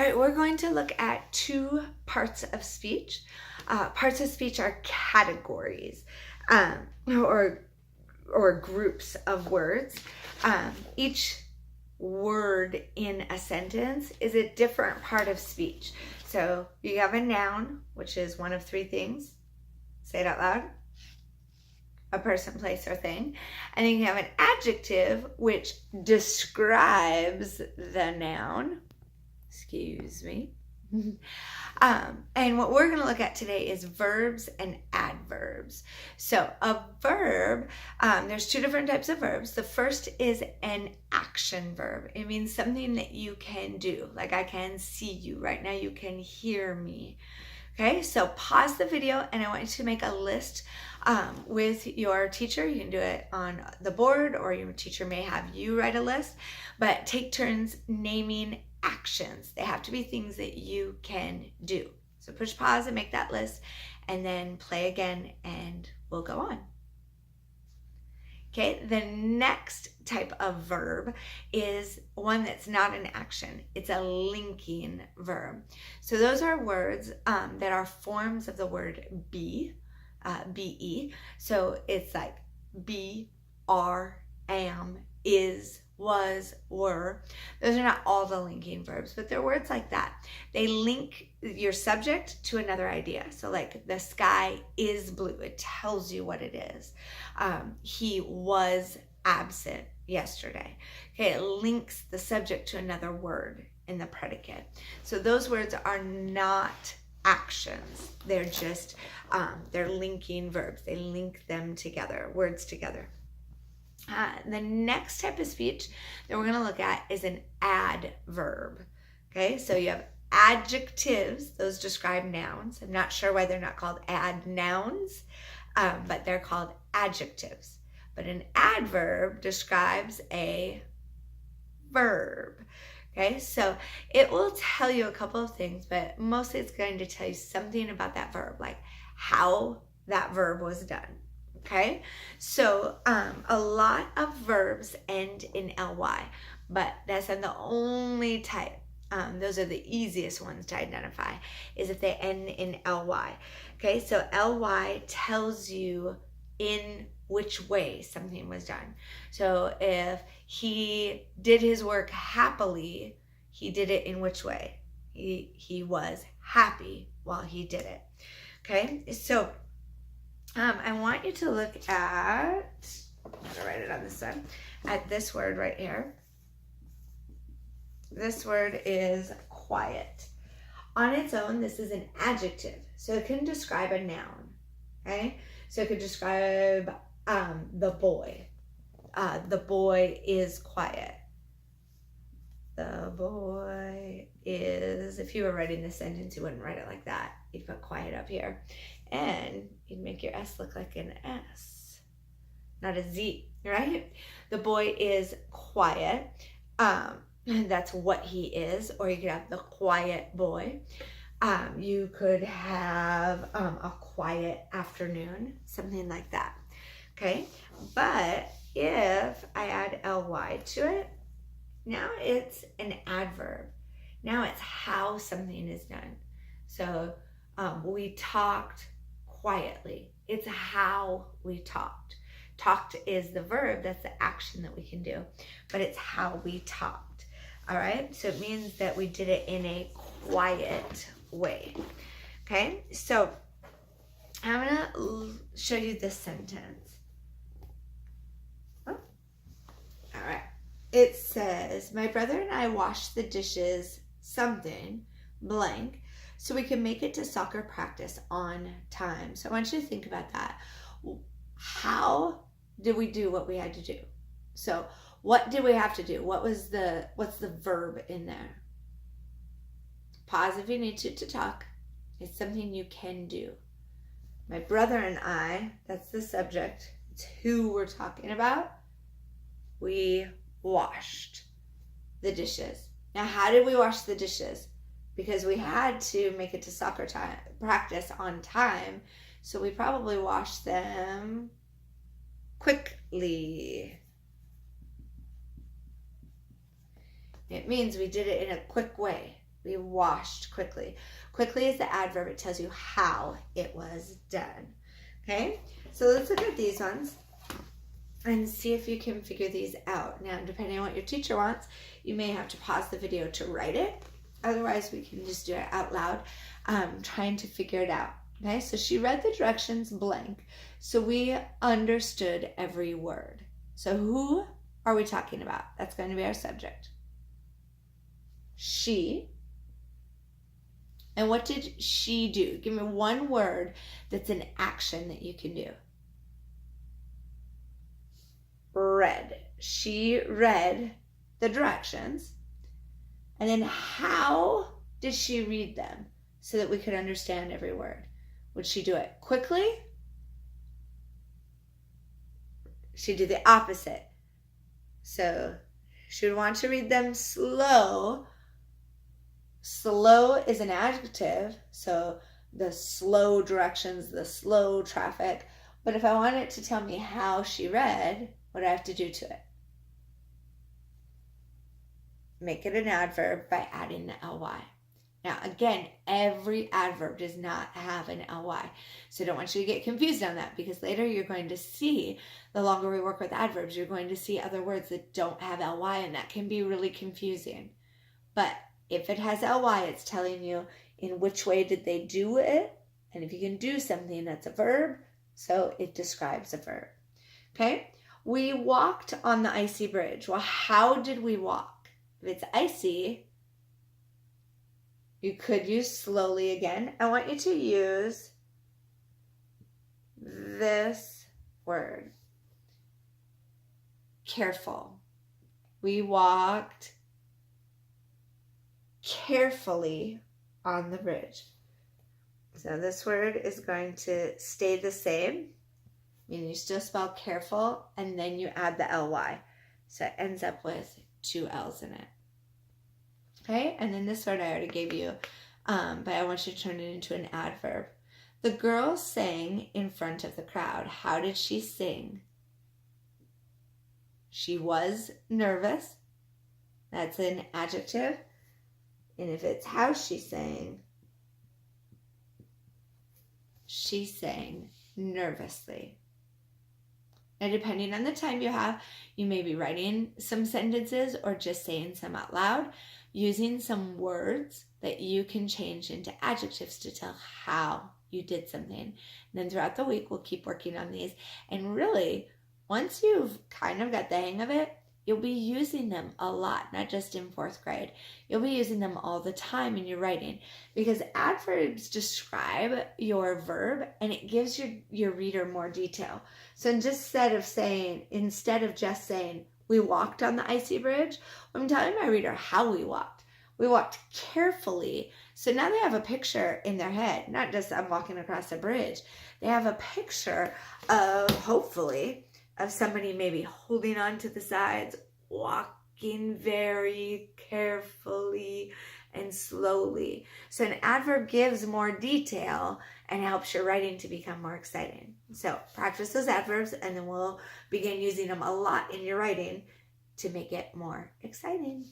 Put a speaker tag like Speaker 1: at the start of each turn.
Speaker 1: All right, we're going to look at two parts of speech. Parts of speech are categories or groups of words. Each word in a sentence is a different part of speech. So you have a noun, which is one of three things. Say it out loud. A person, place, or thing. And then you have an adjective, which describes the noun. Excuse me. And what we're going to look at today is verbs and adverbs. So a verb, there's two different types of verbs. The first is an action verb. It means something that you can do. Like I can see you right now. You can hear me. Okay, so pause the video and I want you to make a list with your teacher. You can do it on the board or your teacher may have you write a list, but take turns naming actions. They have to be things that you can do. So push pause and make that list and then play again and we'll go on. Okay, the next type of verb is one that's not an action. It's a linking verb. So those are words that are forms of the word be, be. So it's like be, are, am, is, was, were. Those are not all the linking verbs, but they're words like that. They link your subject to another idea. So like the sky is blue. It tells you what it is. He was absent yesterday. Okay, it links the subject to another word in the predicate. So those words are not actions. They're just, they're linking verbs. They link them together, words together. The next type of speech that we're going to look at is an adverb. Okay, so you have adjectives. Those describe nouns. I'm not sure why they're not called adnouns, but they're called adjectives. But an adverb describes a verb. Okay, so it will tell you a couple of things, but mostly it's going to tell you something about that verb, like how that verb was done. Okay, so a lot of verbs end in ly, but that's not the only type. Those are the easiest ones to identify, is if they end in ly. Okay, so ly tells you in which way something was done. So if he did his work happily, he did it in which way? He was happy while he did it. Okay, so I want you to look at, I'm going to write it on this side, at this word right here. This word is quiet. On its own, this is an adjective. So it can describe a noun, okay? So it could describe the boy. The boy is quiet. The boy is, if you were writing this sentence, you wouldn't write it like that. You'd put quiet up here. And you'd make your S look like an S, not a Z, right? The boy is quiet. That's what he is. Or you could have the quiet boy. You could have a quiet afternoon, something like that. Okay, but if I add ly to it, now it's an adverb. Now it's how something is done. So we talked quietly. It's how we talked. Talked is the verb, that's the action that we can do, but it's how we talked. All right, so it means that we did it in a quiet way. Okay, so I'm gonna show you this sentence. Oh. All right, it says, my brother and I washed the dishes, something, blank, so we can make it to soccer practice on time. So I want you to think about that. How did we do what we had to do? So what did we have to do? What's the verb in there? Pause if you need to talk. It's something you can do. My brother and I, that's the subject. It's who we're talking about. We washed the dishes. Now, how did we wash the dishes? Because we had to make it to soccer time, practice on time, so we probably washed them quickly. It means we did it in a quick way. We washed quickly. Quickly is the adverb. It tells you how it was done. Okay, so let's look at these ones and see if you can figure these out. Now, depending on what your teacher wants, you may have to pause the video to write it. Otherwise, we can just do it out loud, trying to figure it out. Okay, so she read the directions blank, so we understood every word. So who are we talking about? That's going to be our subject. She. And what did she do? Give me one word that's an action that you can do. Read. She read the directions. And then how did she read them so that we could understand every word? Would she do it quickly? She'd do the opposite. So she would want to read them slow. Slow is an adjective, so the slow directions, the slow traffic. But if I want it to tell me how she read, what do I have to do to it? Make it an adverb by adding the ly. Now, again, every adverb does not have an ly. So I don't want you to get confused on that, because later you're going to see, the longer we work with adverbs, you're going to see other words that don't have ly, and that can be really confusing. But if it has ly, it's telling you in which way did they do it. And if you can do something, that's a verb. So it describes a verb. Okay? We walked on the icy bridge. Well, how did we walk? If it's icy, you could use slowly again. I want you to use this word. Careful. We walked carefully on the bridge. So this word is going to stay the same, meaning you still spell careful, and then you add the ly. So it ends up with 2 L's in it. Okay, and then this word I already gave you, but I want you to turn it into an adverb. The girl sang in front of the crowd. How did she sing? She was nervous. That's an adjective. And if it's how she sang nervously. Now, depending on the time you have, you may be writing some sentences or just saying some out loud, using some words that you can change into adjectives to tell how you did something. And then throughout the week, we'll keep working on these. And really, once you've kind of got the hang of it, you'll be using them a lot, not just in 4th grade. You'll be using them all the time in your writing, because adverbs describe your verb and it gives your reader more detail. So instead of just saying, we walked on the icy bridge, I'm telling my reader how we walked. We walked carefully. So now they have a picture in their head, not just I'm walking across a bridge. They have a picture of, hopefully, of somebody maybe holding on to the sides, walking very carefully and slowly. So an adverb gives more detail and helps your writing to become more exciting. So practice those adverbs, and then we'll begin using them a lot in your writing to make it more exciting.